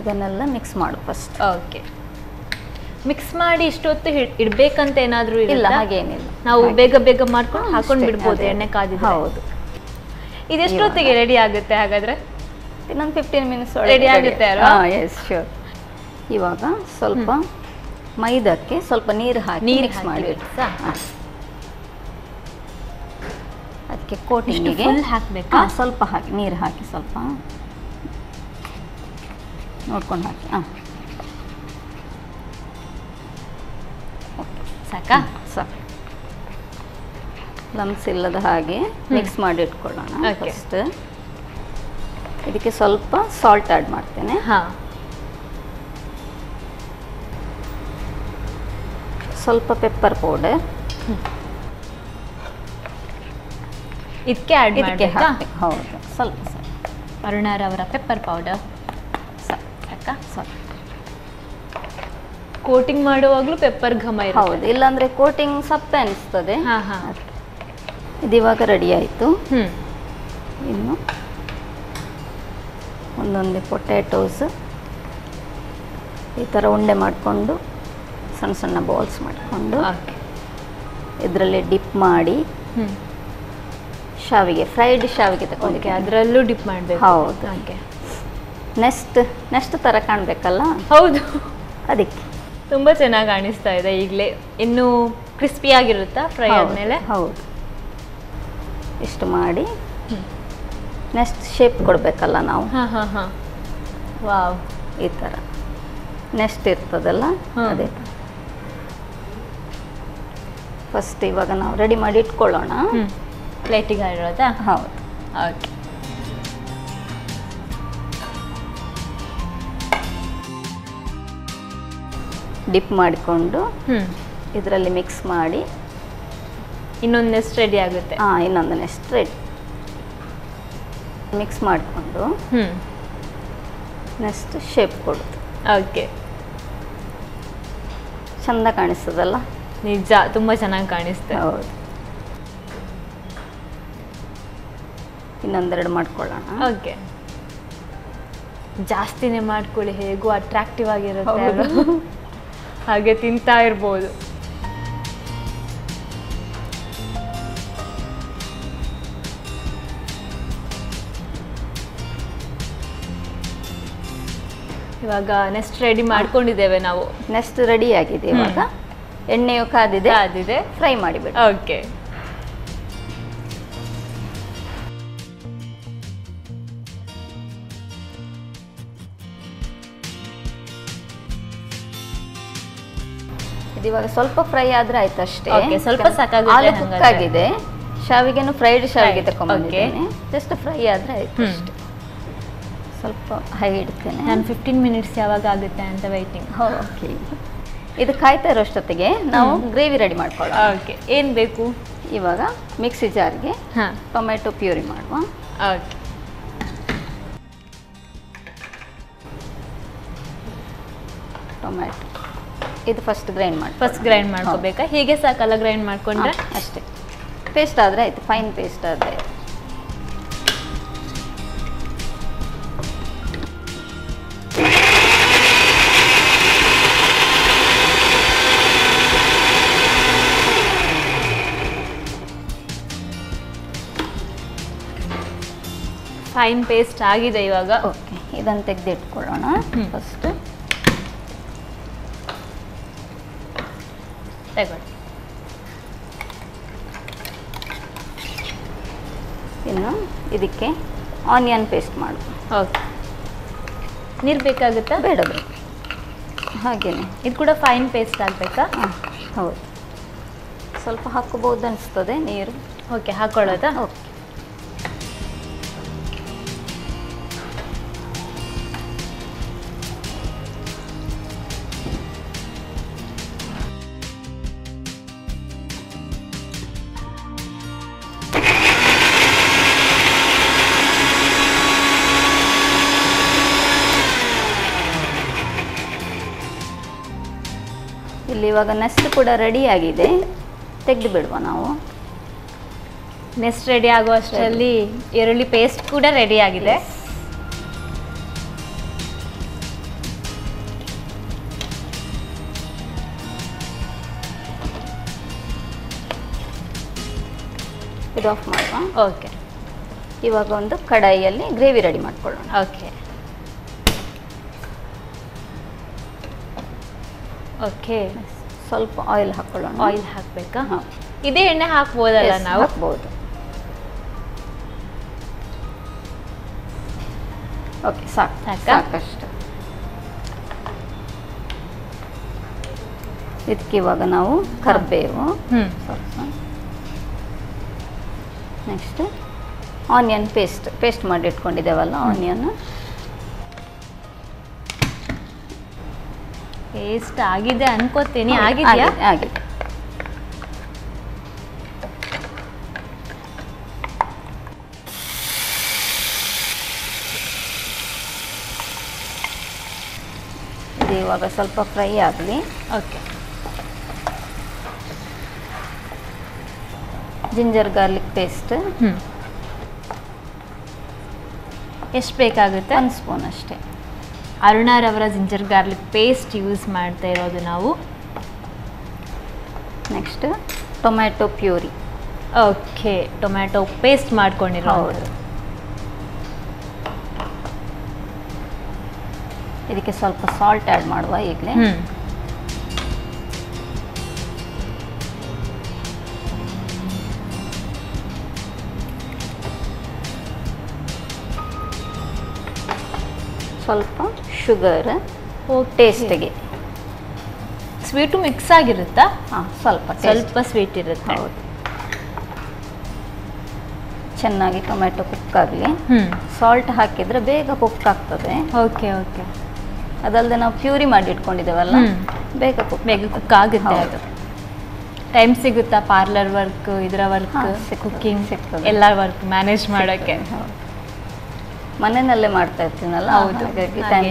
ಇದನ್ನೆಲ್ಲ ಮಿಕ್ಸ್ ಮಾಡು ಫಸ್ಟ್. ಓಕೆ, ಮಿಕ್ಸ್ ಮಾಡಿ ಇಷ್ಟೊತ್ತು ಇಡಬೇಕಂತ ಏನಾದರೂ ಇಲ್ಲ? ಹಾಗೇನಿಲ್ಲ, ನಾವು ಬೇಗ ಬೇಗ ಮಾಡ್ಕೊಂಡು ಹಾಕೊಂಡು ಬಿಡ್ಬೋದು ಎಣ್ಣೆ ಕಾದಿದೆ. ಹೌದು. ಇದೆಷ್ಟೊತ್ತಿಗೆ ರೆಡಿ ಆಗುತ್ತೆ ಹಾಗಾದ್ರೆ? ಇನ್ನೊಂದು 15 ಮಿನಿಟ್ಸ್ ರೆಡಿ ಆಗುತ್ತೆ ಅಲ್ವಾ? Yes, sure. ಇವಾಗ ಸ್ವಲ್ಪ ಮೈದಾಕ್ಕೆ ಸ್ವಲ್ಪ ನೀರು ಹಾಕಿ ಮಿಕ್ಸ್ ಮಾಡಿ. ಅದಕ್ಕೆ ಕೋಟಿಂಗಿಗೆ ಫುಲ್ ಹಾಕಬೇಕಾ? ಸ್ವಲ್ಪ ಹಾಕಿ, ನೀರು ಹಾಕಿ ಸ್ವಲ್ಪ ನೋಡ್ಕೊಂಡು ಹಾಕಿ. ಸಾಕಾ? ಸಾಕು. ಲಮ್ಸ್ ಇಲ್ಲದ ಹಾಗೆ ಮಿಕ್ಸ್ ಮಾಡಿ ಇಟ್ಕೊಳ್ಳೋಣ. ಫಸ್ಟ್ ಇದಕ್ಕೆ ಸ್ವಲ್ಪ ಸಾಲ್ಟ್ ಆ್ಯಡ್ ಮಾಡ್ತೇನೆ. ಸ್ವಲ್ಪ ಪೆಪ್ಪರ್ ಪೌಡರ್ ಇದಕ್ಕೆ ಆ್ಯಡ್ ಮಾಡಬೇಕಾ? ಹೌದು, ಸ್ವಲ್ಪ ಸಾಕು. ಅರುಣಾರವರ ಪೆಪ್ಪರ್ ಪೌಡರ್ ಸಾಕಾ? ಸಾಕು. ಕೋಟಿಂಗ್ ಮಾಡುವಾಗಲೂ ಪೆಪ್ಪರ್ ಘಮ ಇರುತ್ತೆ. ಹೌದು, ಇಲ್ಲಾಂದರೆ ಕೋಟಿಂಗ್ ಸಪ್ಪೆ ಅನಿಸ್ತದೆ. ಇದು ಇವಾಗ ರೆಡಿ ಆಯಿತು. ಇನ್ನು ಒಂದೊಂದೇ ಪೊಟ್ಯಾಟೋಸ್ ಈ ಥರ ಉಂಡೆ ಮಾಡಿಕೊಂಡು ಸಣ್ಣ ಸಣ್ಣ ಬಾಲ್ಸ್ ಮಾಡಿಕೊಂಡು ಇದರಲ್ಲಿ ಡಿಪ್ ಮಾಡಿ ಶಾವಿಗೆ, ಫ್ರೈಡ್ ಶಾವಿಗೆ ತಗೊಂಡಿದ್ದೆ, ಅದರಲ್ಲೂ ಡಿಪ್ ಮಾಡಬೇಕು. ಹೌದು. ಹಾಗೆ ನೆಕ್ಸ್ಟ್ ಥರ ಕಾಣಬೇಕಲ್ಲ? ಹೌದು, ಅದಕ್ಕೆ ತುಂಬ ಚೆನ್ನಾಗಿ ಕಾಣಿಸ್ತಾ ಇದೆ. ಈಗಲೇ ಇನ್ನೂ ಕ್ರಿಸ್ಪಿ ಆಗಿರುತ್ತಾ ಫ್ರೈ ಆದಮೇಲೆ? ಹೌದು. ಇಷ್ಟು ಮಾಡಿ ನೆಕ್ಸ್ಟ್ ಶೇಪ್ ಕೊಡಬೇಕಲ್ಲ ನಾವು. ಹಾಂ ಹಾಂ ಹಾಂ. ವಾವ್. ಈ ಥರ ನೆಕ್ಸ್ಟ್ ಇರ್ತದಲ್ಲ ಅದೇ. ಫಸ್ಟ್ ಇವಾಗ ನಾವು ರೆಡಿ ಮಾಡಿ ಇಟ್ಕೊಳ್ಳೋಣ. ಪ್ಲೇಟಿಗೆ ಇರೋದಾ? ಹೌದು. ಓಕೆ. ಡಿಪ್ ಮಾಡಿಕೊಂಡು ಇದರಲ್ಲಿ ಮಿಕ್ಸ್ ಮಾಡಿ ಇನ್ನೊಂದು ನೆಕ್ಸ್ಟ್ ರೆಡಿ ಆಗುತ್ತೆ. ಇನ್ನೊಂದು ನೆಕ್ಸ್ಟ್ ರೆಡಿ ಮಿಕ್ಸ್ ಮಾಡಿಕೊಂಡು ನೆಕ್ಸ್ಟ್ ಶೇಪ್ ಕೊಡೋದು. ಓಕೆ. ಚಂದ ಕಾಣಿಸ್ತದಲ್ಲ? ನಿಜ, ತುಂಬ ಚೆನ್ನಾಗಿ ಕಾಣಿಸ್ತದೆ. ಹೌದು. ಇನ್ನೊಂದೆರಡು ಮಾಡ್ಕೊಳ್ಳೋಣ. ಓಕೆ. ಜಾಸ್ತಿನೇ ಮಾಡ್ಕೊಳ್ಳಿ, ಹೇಗೂ ಅಟ್ರಾಕ್ಟಿವ್ ಆಗಿರುತ್ತೆ, ಹಾಗೆ ತಿಂತಾ ಇರ್ಬೋದು. ಇವಾಗ ನೆಕ್ಸ್ಟ್ ರೆಡಿ ಮಾಡ್ಕೊಂಡಿದ್ದೇವೆ ನಾವು. ನೆಕ್ಸ್ಟ್ ರೆಡಿ ಆಗಿದೆ. ಇವಾಗ ಎಣ್ಣೆಯು ಕಾದಿದೆ, ಫ್ರೈ ಮಾಡಿಬಿಡಿ. ಓಕೆ. ಇವಾಗ ಸ್ವಲ್ಪ ಫ್ರೈ ಆದ್ರೆ ಆಯ್ತು ಅಷ್ಟೇ. ಸ್ವಲ್ಪ ಸಾಕಾಗುತ್ತೆ. ಆಲೂ ಕುಕ್ ಆಗಿದೆ. ಶಾವಿಗೆನು ಫ್ರೈಡ್ ಶಾವಿಗೆ ತಗೊಂಡ್ಬಂದಿದ್ದೇನೆ. ಜಸ್ಟ್ ಫ್ರೈ ಆದ್ರೆ ಆಯ್ತು ಅಷ್ಟೇ. ಸ್ವಲ್ಪ ಹೈ ಇಡ್ತೇನೆ ನಾನು. 15 ಮಿನಿಟ್ಸ್ ಯಾವಾಗ ಆಗುತ್ತೆ ಅಂತ ವೈಟಿಂಗ್. ಓಕೆ. ಇದು ಕಾಯ್ತಾ ಇರೋಷ್ಟೊತ್ತಿಗೆ ನಾವು ಗ್ರೇವಿ ರೆಡಿ ಮಾಡ್ಕೊಳ್ಳೋಣ. ಓಕೆ. ಏನು ಬೇಕು ಇವಾಗ? ಮಿಕ್ಸಿ ಜಾರ್ಗೆ ಟೊಮೆಟೊ ಪ್ಯೂರಿ ಮಾಡುವ. ಓಕೆ. ಟೊಮೆಟೊ ಇದು ಫಸ್ಟ್ ಗ್ರೈಂಡ್ ಮಾಡಿ. ಫಸ್ಟ್ ಗ್ರೈಂಡ್ ಮಾಡ್ಕೋಬೇಕಾ? ಹೀಗೆ ಸಾಕಲ್ಲ ಗ್ರೈಂಡ್ ಮಾಡ್ಕೊಂಡ್ರೆ? ಅಷ್ಟೇ. ಪೇಸ್ಟ್ ಆದರೆ ಆಯಿತು, ಫೈನ್ ಪೇಸ್ಟ್ ಆದರೆ ಆಯಿತು. ಫೈನ್ ಪೇಸ್ಟ್ ಆಗಿದೆ ಇವಾಗ. ಓಕೆ. ಇದನ್ನು ತೆಗೆದಿಟ್ಕೊಳ್ಳೋಣ ಫಸ್ಟ್. ತಗೊಳ್ಳಿ. ಇನ್ನು ಇದಕ್ಕೆ ಆನಿಯನ್ ಪೇಸ್ಟ್ ಮಾಡು. ಓಕೆ. ನೀರು ಬೇಕಾಗುತ್ತಾ? ಬೇಡ ಬೇಡ, ಹಾಗೇನೆ. ಇದು ಕೂಡ ಫೈನ್ ಪೇಸ್ಟ್ ಆಗಬೇಕಾ? ಹೌದು. ಸ್ವಲ್ಪ ಹಾಕೋಬಹುದು ಅನಿಸ್ತದೆ ನೀರು. ಓಕೆ, ಹಾಕೊಳ್ಳೋದಾ? ಓಕೆ. ಇಲ್ಲಿ ಇವಾಗ ನೆಕ್ಸ್ಟ್ ಕೂಡ ರೆಡಿ ಆಗಿದೆ, ತೆಗೆದು ಬಿಡುವ ನಾವು. ನೆಕ್ಸ್ಟ್ ರೆಡಿ ಆಗುವಷ್ಟರಲ್ಲಿ ಈರುಳ್ಳಿ ಪೇಸ್ಟ್ ಕೂಡ ರೆಡಿ ಆಗಿದೆ. ಇದು ಆಫ್ ಮಾಡುವ. ಓಕೆ. ಇವಾಗ ಒಂದು ಕಡಾಯಿಯಲ್ಲಿ ಗ್ರೇವಿ ರೆಡಿ ಮಾಡ್ಕೊಳ್ಳೋಣ. ಓಕೆ. ಓಕೆ. ಸ್ವಲ್ಪ ಆಯಿಲ್ ಹಾಕೊಳ್ಳೋಣ. ಆಯಿಲ್ ಹಾಕಬೇಕಾ? ಇದೇ ಎಣ್ಣೆ ಹಾಕ್ಬೋದಲ್ಲ ನಾವು? ಹಾಕ್ಬೋದು. ಓಕೆ, ಸಾಕಷ್ಟು. ಇದಕ್ಕೆ ಇವಾಗ ನಾವು ಕರಿಬೇವು, ಸ್ವಲ್ಪ ನೆಕ್ಸ್ಟ್ ಆನಿಯನ್ ಪೇಸ್ಟ್ ಮಾಡಿ ಇಟ್ಕೊಂಡಿದ್ದೇವಲ್ಲ, ಆನಿಯನ್ ಪೇಸ್ಟ್ ಆಗಿದೆ ಅನ್ಕೋತೀನಿ. ಆಗಿದೆಯಾ? ಆಗಿದೆ. ಇದು ಇವಾಗ ಸ್ವಲ್ಪ ಫ್ರೈ ಆಗಲಿ. ಓಕೆ. ಜಿಂಜರ್ ಗಾರ್ಲಿಕ್ ಪೇಸ್ಟ್ ಎಷ್ಟು ಬೇಕಾಗುತ್ತೆ? 1 ಸ್ಪೂನ್ ಅಷ್ಟೇ. ಅರುಣಾರವರ ಜಿಂಜರ್ ಗಾರ್ಲಿಕ್ ಪೇಸ್ಟ್ ಯೂಸ್ ಮಾಡ್ತಾ ಇರೋದು ನಾವು. Next tomato puree. Okay, tomato paste ಮಾಡ್ಕೊಂಡಿರೋದು. ಇದಕ್ಕೆ ಸ್ವಲ್ಪ ಸಾಲ್ಟ್ ಆ್ಯಡ್ ಮಾಡುವ ಈಗಲೇ. ಸ್ವಲ್ಪ ಶುಗರ್ ಟೇಸ್ಟಿಗೆ. ಸ್ವೀಟು ಮಿಕ್ಸ್ ಆಗಿರುತ್ತಾ? ಹಾಂ, ಸ್ವಲ್ಪ ಸ್ವೀಟ್ ಇರುತ್ತೆ. ಹೌದು. ಚೆನ್ನಾಗಿ ಟೊಮೆಟೊ ಕುಕ್ ಆಗಲಿ. ಸಾಲ್ಟ್ ಹಾಕಿದರೆ ಬೇಗ ಕುಕ್ ಆಗ್ತದೆ. Okay okay. ಅದಲ್ಲದೆ ನಾವು ಪ್ಯೂರಿ ಮಾಡಿ ಇಟ್ಕೊಂಡಿದ್ದೇವಲ್ಲ, ಬೇಗ ಕುಕ್ ಆಗುತ್ತೆ. ಅದು ಟೈಮ್ ಸಿಗುತ್ತಾ ಪಾರ್ಲರ್ ವರ್ಕ್, ಇದರ ವರ್ಕ್, ಕುಕ್ಕಿಂಗ್ ಸಿಗ್ತದೆ, ಎಲ್ಲ ವರ್ಕ್ ಮ್ಯಾನೇಜ್ ಮಾಡೋಕ್ಕೆ? ಮನೆಯಲ್ಲೇ ಮಾಡ್ತಾ ಇರ್ತೀನಲ್ಲ. ಹೌದು,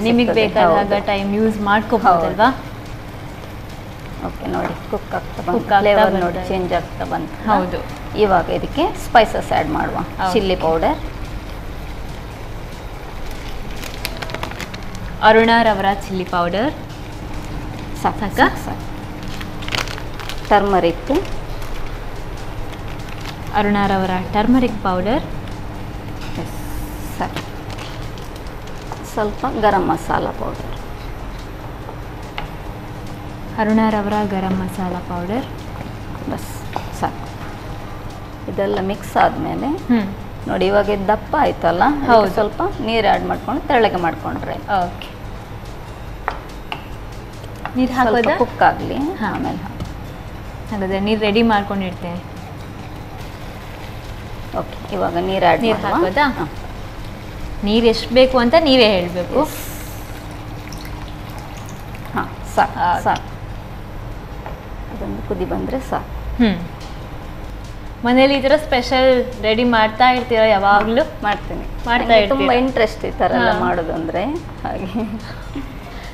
ನಿಮಗೆ ಬೇಕಾದಾಗ ಟೈಮ್ ಯೂಸ್ ಮಾಡ್ಕೋಬಹುದಲ್ವಾ? ಓಕೆ, ನೋಡಿ ಕುಕ್ ಆಗ್ತಾ ಫ್ಲೇವರ್ ನೋಡಿ ಚೇಂಜ್ ಆಗ್ತಾ ಬಂತು. ಹೌದು. ಇವಾಗ ಇದಕ್ಕೆ ಸ್ಪೈಸಸ್ ಆ್ಯಡ್ ಮಾಡುವ. ಚಿಲ್ಲಿ ಪೌಡರ್, ಅರುಣಾರವರ ಚಿಲ್ಲಿ ಪೌಡರ್ ಸಾಕಾ? ಟರ್ಮರಿಕ್, ಅರುಣಾರವರ ಟರ್ಮರಿಕ್ ಪೌಡರ್ ಸಾಕು. ಸ್ವಲ್ಪ garam masala powder, ಅರುಣಾರವರ garam masala powder, bus ಸಾಕು. ಇದೆಲ್ಲ ಮಿಕ್ಸ್ ಆದಮೇಲೆ ನೋಡಿ ಇವಾಗ ಇದು ದಪ್ಪ ಆಯ್ತಲ್ಲ, ಸ್ವಲ್ಪ ನೀರು ಆ್ಯಡ್ ಮಾಡ್ಕೊಂಡು ತೆಳ್ಳಗೆ ಮಾಡ್ಕೊಂಡ್ರೆ ಓಕೆ. ನೀರು ಹಾಕೋದಾ? ಕುಕ್ ಆಗಲಿ, ಆಮೇಲೆ ಹಾಗಾದ್ರೆ ನೀರು ರೆಡಿ ಮಾಡ್ಕೊಂಡಿರ್ತೇನೆ. ಓಕೆ, ಇವಾಗ ನೀರು ಆ್ಯಡ್ ಹಾಕೋದಾ? ನೀರು ಎಷ್ಟು ಬೇಕು ಅಂತ ನೀವೇ ಹೇಳಬೇಕು. ಹಾಂ, ಸಾಕು ಸಾಕು. ಅದೊಂದು ಕುದಿ ಬಂದರೆ ಸಾಕು. ಮನೇಲಿ ಈ ಥರ ಸ್ಪೆಷಲ್ ರೆಡಿ ಮಾಡ್ತಾ ಇರ್ತೀರಾ? ಯಾವಾಗಲೂ ಮಾಡ್ತೀನಿ. ಮಾಡ್ತಾ ತುಂಬ ಇಂಟ್ರೆಸ್ಟ್ ಈ ಥರ ಎಲ್ಲ ಮಾಡೋದು ಅಂದರೆ, ಹಾಗೆ.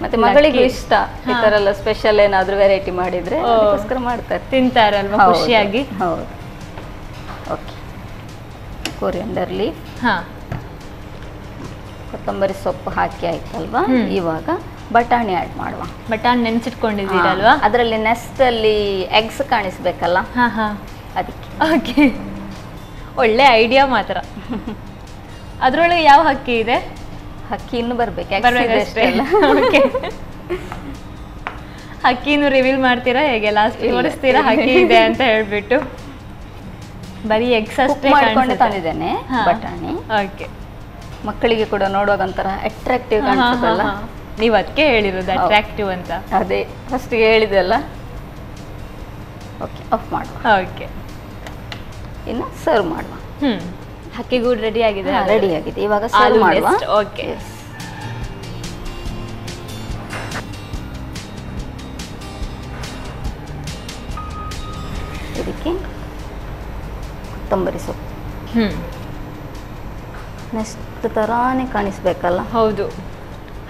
ಮತ್ತೆ ಮಗಳಿಗೂ ಇಷ್ಟ ಈ ಥರ ಎಲ್ಲ ಸ್ಪೆಷಲ್ ಏನಾದರೂ ವೆರೈಟಿ ಮಾಡಿದರೆ ಅದಕ್ಕೋಸ್ಕರ ಮಾಡ್ತಾರೆ, ತಿಂತಾರಲ್ವಾ ಖುಷಿಯಾಗಿ? ಹೌದು. ಓಕೆ, ಕೊರಿಯಂಡರ್ ಲೀಫ್, ಹಾಂ, ಕೊತ್ತಂಬರಿ ಸೊಪ್ಪು ಹಾಕಿ ಆಯ್ತಲ್ವಾ? ಇವಾಗ ಬಟಾಣಿ ಆ್ಯಡ್ ಮಾಡುವ. ಬಟಾಣಿ ನೆನೆಸಿಟ್ಕೊಂಡಿದ್ದೀರಲ್ವಾ? ಅದರಲ್ಲಿ ನೆಸ್ಟಲ್ಲಿ ಎಗ್ಸ್ ಕಾಣಿಸ್ಬೇಕಲ್ಲ, ಹಾಂ ಹಾಂ, ಅದಕ್ಕೆ. ಓಕೆ, ಒಳ್ಳೆ ಐಡಿಯಾ ಮಾತ್ರ. ಅದರೊಳಗೆ ಯಾವ ಹಕ್ಕಿ ಇದೆ? ಹಕ್ಕಿ ಇನ್ನು ಬರ್ಬೇಕು. ಓಕೆ, ಹಕ್ಕಿನೂ ರಿವೀಲ್ ಮಾಡ್ತೀರಾ ಹೇಗೆ? ಲಾಸ್ಟ್ ತೋರಿಸ್ತೀರಾ ಹಕ್ಕಿ ಇದೆ ಅಂತ ಹೇಳ್ಬಿಟ್ಟು? ಬರೀ ಎಗ್ಸ್ ಅಷ್ಟೇ ಮಾಡ್ಕೊಂಡು ತಂದಿದ್ದೇನೆ ಬಟಾಣಿ. ಓಕೆ, ಮಕ್ಕಳಿಗೆ ಕೂಡ ನೋಡುವಾಗ ಒಂಥರ ಅಟ್ರಾಕ್ಟಿವ್ ಕಾಣಿಸುತ್ತಲ್ಲ, ನೀವು ಅದಕ್ಕೆ ಹೇಳಿರೋದು ಅಟ್ರಾಕ್ಟಿವ್ ಅಂತ. ಅದೇ ಫಸ್ಟಿಗೆ ಹೇಳಿದೆಲ್ಲ. ಓಕೆ, ಆಫ್ ಮಾಡುವ. ಓಕೆ, ಇನ್ನು ಸರ್ವ್ ಮಾಡುವ. ಹಕ್ಕಿಗೂಡು ರೆಡಿ ಆಗಿದೆ? ರೆಡಿ ಆಗಿದೆ. ಇವಾಗ ಸರ್ವ್ ಮಾಡುವ. ಓಕೆ, ಇದಕ್ಕೆ ಕೊತ್ತಂಬರಿ ಸೊಪ್ಪು ನೆಕ್ಸ್ಟ್ ತರಾನೇ ಕಾಣಿಸ್ಬೇಕಲ್ಲ? ಹೌದು,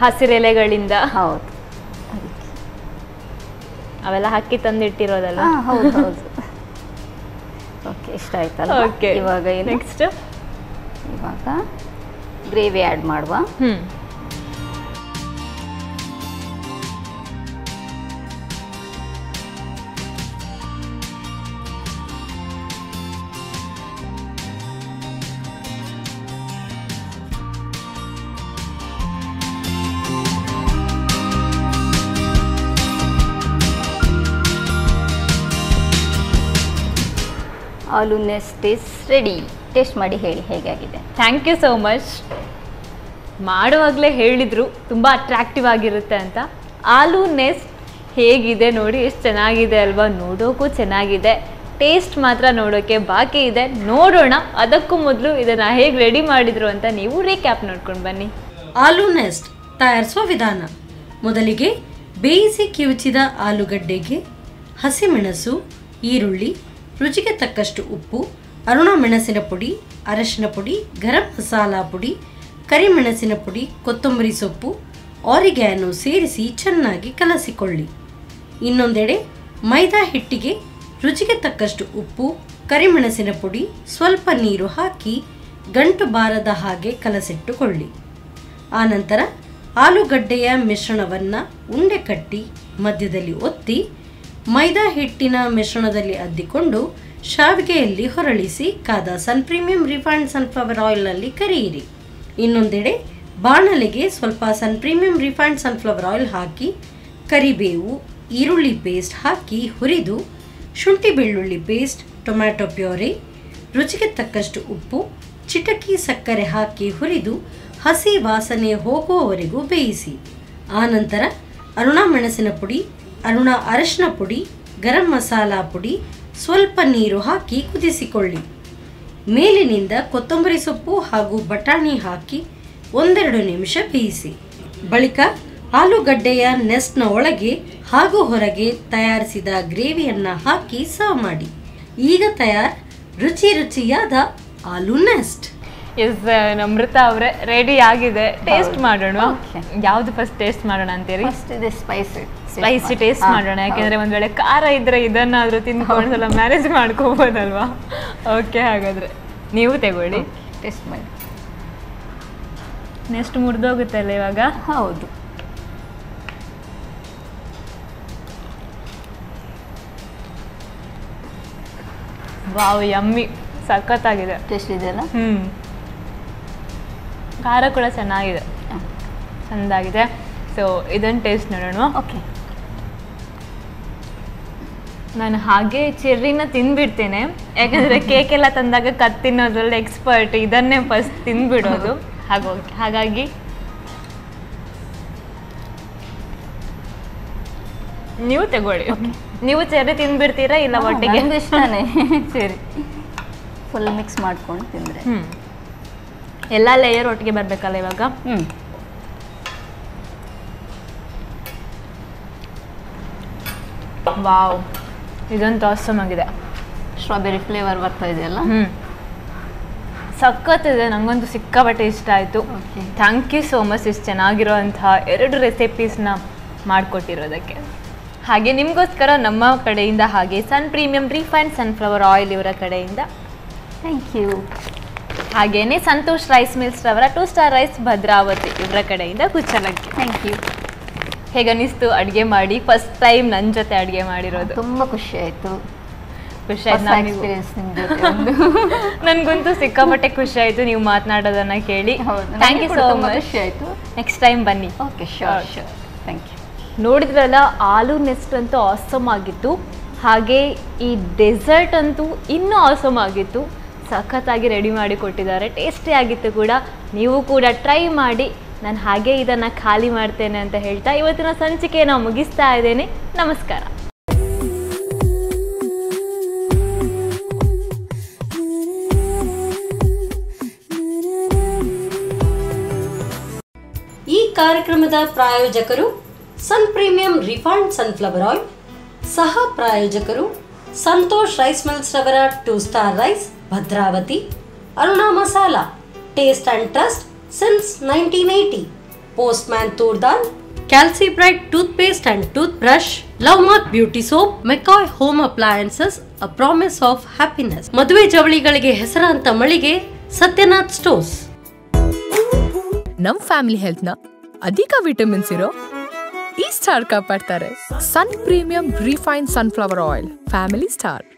ಹಸಿರೆಲೆಗಳಿಂದ. ಹೌದು, ಅವೆಲ್ಲ ಹಕ್ಕಿ ತಂದಿಟ್ಟಿರೋದಲ್ಲ? ಹೌದು ಹೌದು. ಓಕೆ, ಇಷ್ಟ ಆಯ್ತಲ್ಲ? ಓಕೆ, ಇವಾಗ ನೆಕ್ಸ್ಟ್ ಇವಾಗ ಗ್ರೇವಿ ಆ್ಯಡ್ ಮಾಡುವ. Aloo nest is ready. Taste ಮಾಡಿ ಹೇಳಿ ಹೇಗಾಗಿದೆ. Thank you so much. ಮಾಡುವಾಗಲೇ ಹೇಳಿದರು ತುಂಬ ಅಟ್ರಾಕ್ಟಿವ್ ಆಗಿರುತ್ತೆ ಅಂತ. ಆಲೂ ನೆಸ್ಟ್ ಹೇಗಿದೆ ನೋಡಿ, ಎಷ್ಟು ಚೆನ್ನಾಗಿದೆ ಅಲ್ವಾ? ನೋಡೋಕ್ಕೂ ಚೆನ್ನಾಗಿದೆ, ಟೇಸ್ಟ್ ಮಾತ್ರ ನೋಡೋಕ್ಕೆ ಬಾಕಿ ಇದೆ. ನೋಡೋಣ, ಅದಕ್ಕೂ ಮೊದಲು ಇದನ್ನು ಹೇಗೆ ರೆಡಿ ಮಾಡಿದ್ರು ಅಂತ ನೀವು ರೀಕ್ಯಾಪ್ ನೋಡ್ಕೊಂಡು ಬನ್ನಿ. ಆಲೂ ನೆಸ್ಟ್ ತಯಾರಿಸುವ ವಿಧಾನ: ಮೊದಲಿಗೆ ಬೇಯಿಸಿ ಕಿವುಚಿದ ಆಲೂಗಡ್ಡೆಗೆ ಹಸಿಮೆಣಸು, ಈರುಳ್ಳಿ, ರುಚಿಗೆ ತಕ್ಕಷ್ಟು ಉಪ್ಪು, ಅರುಣ ಮೆಣಸಿನ ಪುಡಿ, ಅರಶಿನ ಪುಡಿ, ಗರಂ ಮಸಾಲಾ ಪುಡಿ, ಕರಿಮೆಣಸಿನ ಪುಡಿ, ಕೊತ್ತಂಬರಿ ಸೊಪ್ಪು, ಆರಿಗ್ಯಾನೋ ಸೇರಿಸಿ ಚೆನ್ನಾಗಿ ಕಲಸಿಕೊಳ್ಳಿ. ಇನ್ನೊಂದೆಡೆ ಮೈದಾ ಹಿಟ್ಟಿಗೆ ರುಚಿಗೆ ತಕ್ಕಷ್ಟು ಉಪ್ಪು, ಕರಿಮೆಣಸಿನ ಪುಡಿ, ಸ್ವಲ್ಪ ನೀರು ಹಾಕಿ ಗಂಟು ಬಾರದ ಹಾಗೆ ಕಲಸಿಟ್ಟುಕೊಳ್ಳಿ. ಆನಂತರ ಆಲೂಗಡ್ಡೆಯ ಮಿಶ್ರಣವನ್ನು ಉಂಡೆ ಕಟ್ಟಿ ಮಧ್ಯದಲ್ಲಿ ಒತ್ತಿ ಮೈದಾ ಹಿಟ್ಟಿನ ಮಿಶ್ರಣದಲ್ಲಿ ಅದ್ದಿಕೊಂಡು ಶಾವಿಗೆಯಲ್ಲಿ ಹೊರಳಿಸಿ ಕಾದ ಸನ್ ಪ್ರೀಮಿಯಂ ರಿಫೈನ್ಡ್ ಸನ್ಫ್ಲವರ್ ಆಯಿಲ್ನಲ್ಲಿ ಕರಿಯಿರಿ. ಇನ್ನೊಂದೆಡೆ ಬಾಣಲೆಗೆ ಸ್ವಲ್ಪ ಸನ್ ಪ್ರೀಮಿಯಂ ರಿಫೈನ್ಡ್ ಸನ್ಫ್ಲವರ್ ಆಯಿಲ್ ಹಾಕಿ ಕರಿಬೇವು, ಈರುಳ್ಳಿ ಪೇಸ್ಟ್ ಹಾಕಿ ಹುರಿದು ಶುಂಠಿ ಬೆಳ್ಳುಳ್ಳಿ ಪೇಸ್ಟ್, ಟೊಮ್ಯಾಟೊ ಪ್ಯೂರಿ, ರುಚಿಗೆ ತಕ್ಕಷ್ಟು ಉಪ್ಪು, ಚಿಟಕಿ ಸಕ್ಕರೆ ಹಾಕಿ ಹುರಿದು ಹಸಿ ವಾಸನೆ ಹೋಗುವವರೆಗೂ ಬೇಯಿಸಿ. ಆನಂತರ ಅರುಣ ಮೆಣಸಿನ ಪುಡಿ, ಅರುಣ ಅರಶಿನ ಪುಡಿ, ಗರಂ ಮಸಾಲ ಪುಡಿ, ಸ್ವಲ್ಪ ನೀರು ಹಾಕಿ ಕುದಿಸಿಕೊಳ್ಳಿ. ಮೇಲಿನಿಂದ ಕೊತ್ತಂಬರಿ ಸೊಪ್ಪು ಹಾಗೂ ಬಟಾಣಿ ಹಾಕಿ 1-2 ನಿಮಿಷ ಬೇಯಿಸಿ. ಬಳಿಕ ಆಲೂಗಡ್ಡೆಯ ನೆಸ್ಟ್ನ ಒಳಗೆ ಹಾಗೂ ಹೊರಗೆ ತಯಾರಿಸಿದ ಗ್ರೇವಿಯನ್ನು ಹಾಕಿ ಸರ್ವ್ ಮಾಡಿ. ಈಗ ರುಚಿಯಾದ ಆಲೂ ನೆಸ್ಟ್. ಎಸ್, ನಮ್ರತ ಅವರೇ ರೆಡಿ ಆಗಿದೆ. ಟೇಸ್ಟ್ ಮಾಡೋಣ. ಯಾವ್ದು ಫಸ್ಟ್ ಟೇಸ್ಟ್ ಮಾಡೋಣ ಅಂತೀರಿ? ಸ್ಪೈಸಿ ಟೇಸ್ಟ್ ಮಾಡೋಣ. ಯಾಕೆಂದ್ರೆ ಒಂದ್ ವೇಳೆ ಖಾರ ಇದ್ರೆ ಇದನ್ನಾದ್ರೂ ತಿನ್ಕೊಂಡು ಸ್ವಲ್ಪ ಮ್ಯಾನೇಜ್ ಮಾಡ್ಕೋಬೋದಲ್ವಾ? ಓಕೆ, ಹಾಗಾದ್ರೆ ನೀವು ತಗೊಳ್ಳಿ, ಟೇಸ್ಟ್ ಮಾಡಿ. ನೆಕ್ಸ್ಟ್ ಮುರಿದೋಗುತ್ತಲ್ಲ ಇವಾಗ? ಹೌದು. ವಾವ್, ಯಮ್ಮಿ, ಸಖತ್ತಾಗಿದೆ. ಟೇಸ್ಟ್ ಇದೆಯಲ್ಲ? ಖಾರ ಕೂಡ ಚೆನ್ನಾಗಿದೆ, ಚೆಂದಾಗಿದೆ. ಸೊ ಇದನ್ನು ಟೇಸ್ಟ್ ನೋಡೋಣ. ಓಕೆ. ನಾನು ಹಾಗೆ ಚೆರ್ರಿನ ತಿಂದ್ಬಿಡ್ತೇನೆ, ಯಾಕಂದರೆ ಕೇಕ್ ಎಲ್ಲ ತಂದಾಗ ತಿನ್ನೋದ್ರಲ್ಲಿ ಎಕ್ಸ್ಪರ್ಟ್, ಇದನ್ನೇ ಫಸ್ಟ್ ತಿಂದ್ಬಿಡೋದು. ಹಾಗಾಗಿ ನೀವು ತಗೊಳ್ಳಿ. ನೀವು ಚೆರ್ರಿ ತಿಂದ್ಬಿಡ್ತೀರಾ ಇಲ್ಲ ಒಟ್ಟಿಗೆ? ಇಷ್ಟನೇ ಚೆರ್ರಿ. ಫುಲ್ ಮಿಕ್ಸ್ ಮಾಡ್ಕೊಂಡು ತಿಂದರೆ ಎಲ್ಲ ಲೇಯರ್ ಒಟ್ಟಿಗೆ ಬರಬೇಕಲ್ಲ ಇವಾಗ? ವಾವ್, ಇದಂತೂ ಆಸಮ್ ಆಗಿದೆ. ಸ್ಟ್ರಾಬೆರಿ ಫ್ಲೇವರ್ ಬರ್ತಾ ಇದೆಯಲ್ಲ? ಸಖತ್ತಿದೆ. ನನಗಂತೂ ಸಿಕ್ಕಾಪಟ್ಟೆ ಇಷ್ಟ ಆಯಿತು. ಥ್ಯಾಂಕ್ ಯು ಸೋ ಮಚ್ ಇಷ್ಟು ಚೆನ್ನಾಗಿರೋಂತಹ 2 ರೆಸಿಪೀಸ್ನ ಮಾಡಿಕೊಟ್ಟಿರೋದಕ್ಕೆ. ಹಾಗೆ ನಿಮಗೋಸ್ಕರ ನಮ್ಮ ಕಡೆಯಿಂದ, ಹಾಗೆ ಸನ್ ಪ್ರೀಮಿಯಂ ರಿಫೈನ್ಡ್ ಸನ್ಫ್ಲವರ್ ಆಯಿಲ್ ಇವರ ಕಡೆಯಿಂದ ಥ್ಯಾಂಕ್ ಯು. ಹಾಗೇನೆ ಸಂತೋಷ್ ರೈಸ್ ಮಿಲ್ಸ್ ರವರ 2 ಸ್ಟಾರ್ ರೈಸ್ ಭದ್ರಾವತಿ ಇವರ ಕಡೆಯಿಂದ ಕುಚ್ಚಲಕ್ಕಿ. Thank you. ಹೇಗನ್ನಿಸ್ತು ಅಡುಗೆ ಮಾಡಿ? ಫಸ್ಟ್ ಟೈಮ್ ನನ್ನ ಜೊತೆ ಅಡುಗೆ ಮಾಡಿರೋದು. ತುಂಬ ಖುಷಿ ಆಯಿತು. ಎಕ್ಸ್ಪೀರಿಯನ್ಸ್ ನನಗಂತೂ ಸಿಕ್ಕಾಪಟ್ಟೆ ಖುಷಿ ಆಯಿತು ನೀವು ಮಾತನಾಡೋದನ್ನ ಕೇಳಿ. Thank you so much. ಖುಷಿ ಆಯಿತು. ನೆಕ್ಸ್ಟ್ ಟೈಮ್ ಬನ್ನಿ. Okay, sure sure. Thank you. ನೋಡಿದ್ರಲ್ಲ, ಆಲೂ ನೆಸ್ಟ್ ಅಂತೂ ಆಸಮ್ ಆಗಿತ್ತು. ಹಾಗೆ ಈ ಡೆಸರ್ಟ್ ಅಂತೂ ಇನ್ನೂ ಆಸಮ್ ಆಗಿತ್ತು. ಸಖತ್ತಾಗಿ ರೆಡಿ ಮಾಡಿ ಕೊಟ್ಟಿದ್ದಾರೆ, ಟೇಸ್ಟಿ ಆಗಿತ್ತು ಕೂಡ. ನೀವು ಕೂಡ ಟ್ರೈ ಮಾಡಿ. ನಾನು ಹಾಗೆ ಇದನ್ನು ಖಾಲಿ ಮಾಡ್ತೇನೆ ಅಂತ ಹೇಳ್ತಾ ಇವತ್ತಿನ ಸಂಚಿಕೆಯನ್ನು ಮುಗಿಸ್ತಾ ಇದ್ದೇನೆ. ನಮಸ್ಕಾರ. ಈ ಕಾರ್ಯಕ್ರಮದ ಪ್ರಾಯೋಜಕರು Sun Premium refined sunflower oil, ಸಹ ಪ್ರಾಯೋಜಕರು ಸಂತೋಷ್ ರೈಸ್ ಮಿಲ್ಸ್ ರವರ 2 star rice Bhadravati, Aruna masala, taste and trust since 1980, Postman toor dal, Calcibright toothpaste and tooth brush, Love Mark beauty soap, McCoy home appliances, a promise of happiness, ಮದುವೆ ಜವಳಿಗಳಿಗೆ ಹೆಸರಾಂತ ಮಳಿಗೆ ಸತ್ಯನಾಥ್ ಸ್ಟೋರ್ಸ್. ನಮ್ family health ನ ಅಧಿಕ ವಿಟಮಿನ್ಸ್ ಇರೋ ಈ ಸ್ಟಾರ್ ಕಾಪಾಡ್ತಾರೆ. Sun Premium refined sunflower oil, family star.